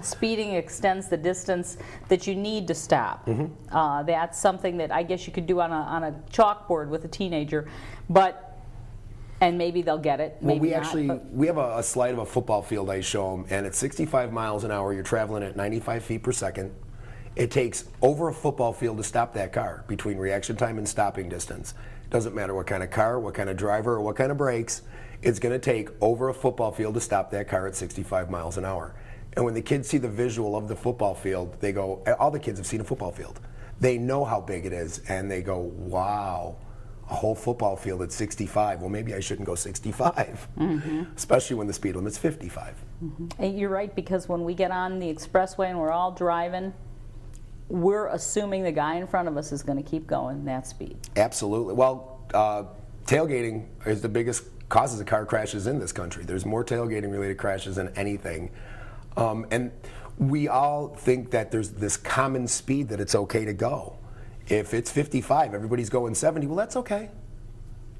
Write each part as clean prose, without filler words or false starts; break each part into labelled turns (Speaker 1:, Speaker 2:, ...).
Speaker 1: Speeding extends the distance that you need to stop. That's something that I guess you could do on a chalkboard with a teenager, and maybe they'll get it.
Speaker 2: Well,
Speaker 1: maybe not,
Speaker 2: we have a slide of a football field I show them, and at 65 miles an hour, you're traveling at 95 feet per second. It takes over a football field to stop that car between reaction time and stopping distance. Doesn't matter what kind of car, what kind of driver, or what kind of brakes, it's going to take over a football field to stop that car at 65 miles an hour. And when the kids see the visual of the football field, they go, all the kids have seen a football field. They know how big it is, and they go, wow, a whole football field at 65. Well, maybe I shouldn't go 65, especially when the speed limit's 55.
Speaker 1: And you're right, because when we get on the expressway and we're all driving, we're assuming the guy in front of us is going to keep going that speed.
Speaker 2: Absolutely. Well, tailgating is the biggest causes of car crashes in this country. There's more tailgating related crashes than anything. And we all think that there's this common speed that it's okay to go. If it's 55, everybody's going 70, well, that's okay.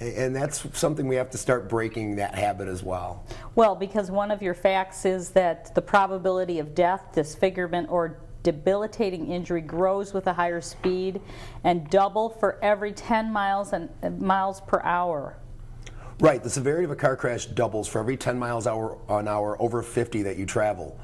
Speaker 2: And that's something we have to start breaking that habit as well.
Speaker 1: Well, because one of your facts is that the probability of death, disfigurement, or debilitating injury grows with a higher speed and double for every 10 miles per hour.
Speaker 2: Right, the severity of a car crash doubles for every 10 miles an hour over 50 that you travel.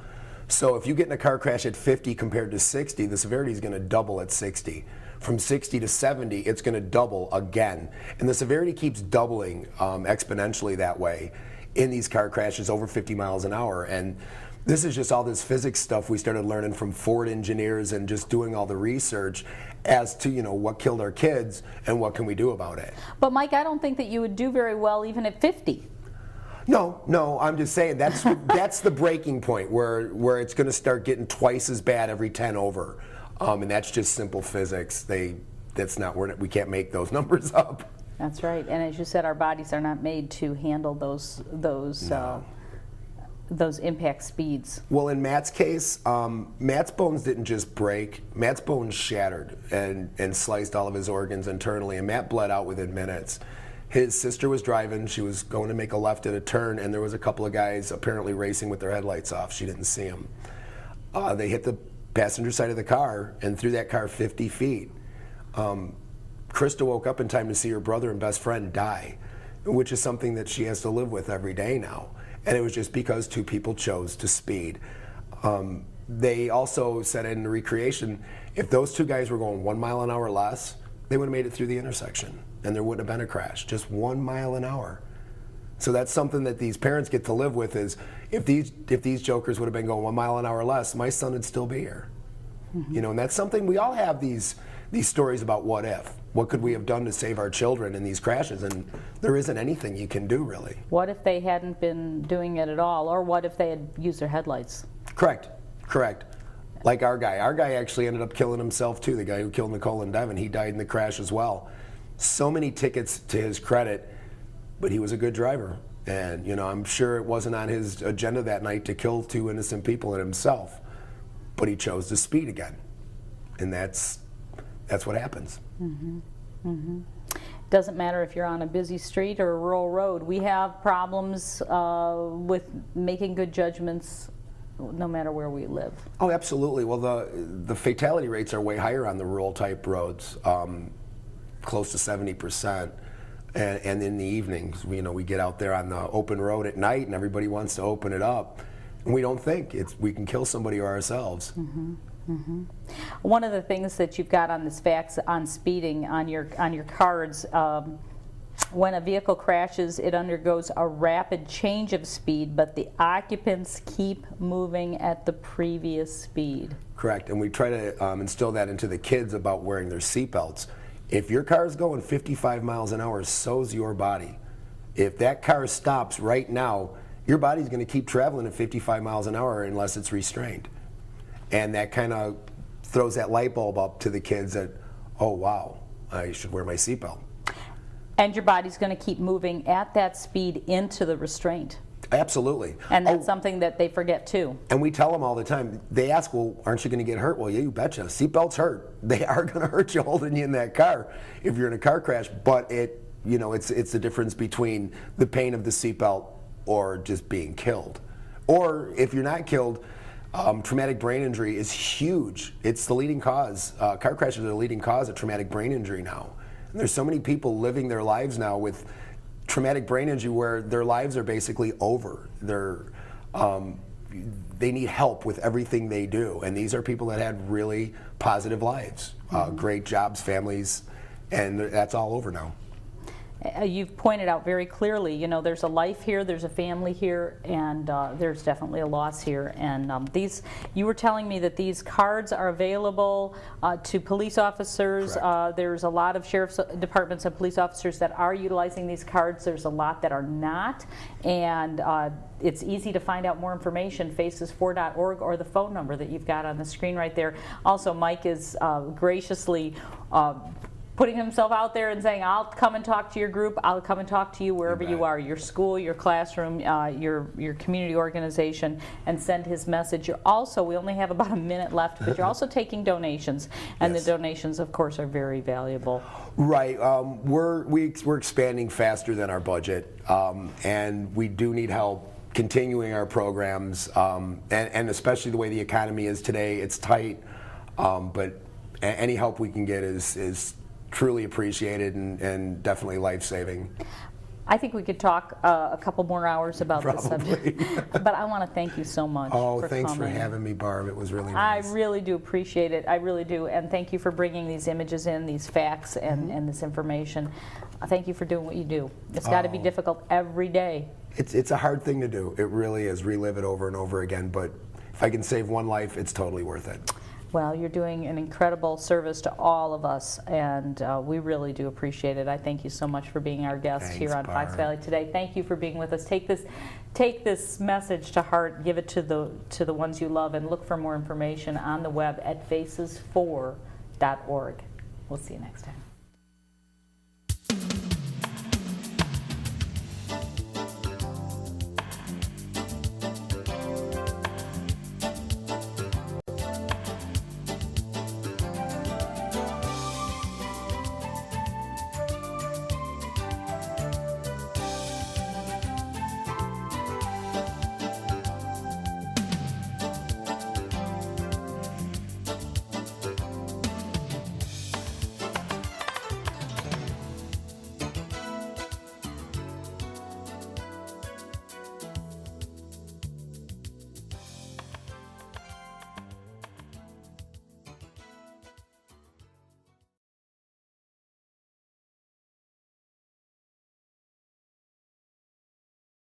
Speaker 2: So if you get in a car crash at 50 compared to 60, the severity is going to double at 60. From 60 to 70, it's going to double again. And the severity keeps doubling exponentially that way in these car crashes over 50 miles an hour. And this is just all this physics stuff we started learning from Ford engineers and just doing all the research as to, what killed our kids and what can we do about it.
Speaker 1: But Mike, I don't think that you would do very well even at 50.
Speaker 2: No, I'm just saying that's the breaking point where it's going to start getting twice as bad every 10 over, and that's just simple physics. We can't make those numbers up.
Speaker 1: That's right, and as you said, our bodies are not made to handle those impact speeds.
Speaker 2: Well, in Matt's case, Matt's bones didn't just break. Matt's bones shattered and sliced all of his organs internally, and Matt bled out within minutes. His sister was driving. She was going to make a left at a turn, and there was a couple of guys apparently racing with their headlights off. She didn't see them. They hit the passenger side of the car and threw that car 50 feet. Krista woke up in time to see her brother and best friend die, which is something that she has to live with every day now. And it was just because two people chose to speed. They also said in the recreation, if those two guys were going 1 mile an hour less, they would have made it through the intersection, and there wouldn't have been a crash, just 1 mile an hour. So that's something that these parents get to live with is, if these jokers would have been going 1 mile an hour less, my son would still be here. And that's something, we all have these stories about what if. What could we have done to save our children in these crashes? And there isn't anything you can do, really.
Speaker 1: What if they hadn't been doing it at all? Or what if they had used their headlights?
Speaker 2: Correct. Like our guy. Our guy actually ended up killing himself, too. The guy who killed Nicole and Devin, he died in the crash as well. So many tickets to his credit, but he was a good driver. And, I'm sure it wasn't on his agenda that night to kill two innocent people and himself. But he chose to speed again. And that's what happens.
Speaker 1: Doesn't matter if you're on a busy street or a rural road. We have problems with making good judgments no matter where we live.
Speaker 2: Oh, absolutely. Well, the fatality rates are way higher on the rural type roads, close to 70%. And in the evenings, we get out there on the open road at night and everybody wants to open it up. And we don't think we can kill somebody or ourselves.
Speaker 1: One of the things that you've got on this facts on speeding on your cards, when a vehicle crashes, it undergoes a rapid change of speed, but the occupants keep moving at the previous speed.
Speaker 2: Correct, and we try to instill that into the kids about wearing their seatbelts. If your car is going 55 miles an hour, so's your body. If that car stops right now, your body's going to keep traveling at 55 miles an hour unless it's restrained. And that kind of throws that light bulb up to the kids that, oh wow, I should wear my seatbelt.
Speaker 1: And your body's going to keep moving at that speed into the restraint.
Speaker 2: Absolutely.
Speaker 1: And that's something that they forget too.
Speaker 2: And we tell them all the time, they ask, well, aren't you going to get hurt? Well, yeah, you betcha. Seatbelts hurt. They are going to hurt you holding you in that car if you're in a car crash, but it's the difference between the pain of the seatbelt or just being killed. Or if you're not killed, Traumatic brain injury is huge. It's the leading cause. Car crashes are the leading cause of traumatic brain injury now. And there's so many people living their lives now with traumatic brain injury where their lives are basically over. They need help with everything they do. And these are people that had really positive lives, great jobs, families, and that's all over now.
Speaker 1: You've pointed out very clearly, you know, there's a life here, there's a family here, and there's definitely a loss here. And you were telling me that these cards are available to police officers. There's a lot of sheriff's departments and police officers that are utilizing these cards. There's a lot that are not. And it's easy to find out more information, FACES4.org, or the phone number that you've got on the screen right there. Also, Mike is graciously putting himself out there and saying, I'll come and talk to your group, I'll come and talk to you wherever you are, your school, your classroom, your community organization, and send his message. You're also, we only have about a minute left, but you're also taking donations, and the donations, of course, are very valuable.
Speaker 2: Right. We're expanding faster than our budget, and we do need help continuing our programs, and especially the way the economy is today, it's tight, but any help we can get is truly appreciated and definitely life-saving.
Speaker 1: I think we could talk a couple more hours about this subject, but I want to thank you so much for
Speaker 2: thanks
Speaker 1: coming.
Speaker 2: for having me, Barb. It was really nice.
Speaker 1: I really do appreciate it. I really do, and thank you for bringing these images in, these facts, and this information. Thank you for doing what you do. It's got to be difficult every day.
Speaker 2: It's a hard thing to do. It really is. Relive it over and over again, but if I can save one life, it's totally worth it.
Speaker 1: Well, you're doing an incredible service to all of us, and we really do appreciate it. I thank you so much for being our guest here on Fox Valley Today. Thank you for being with us. Take this message to heart, give it to the ones you love, and look for more information on the web at FACES4.org. We'll see you next time.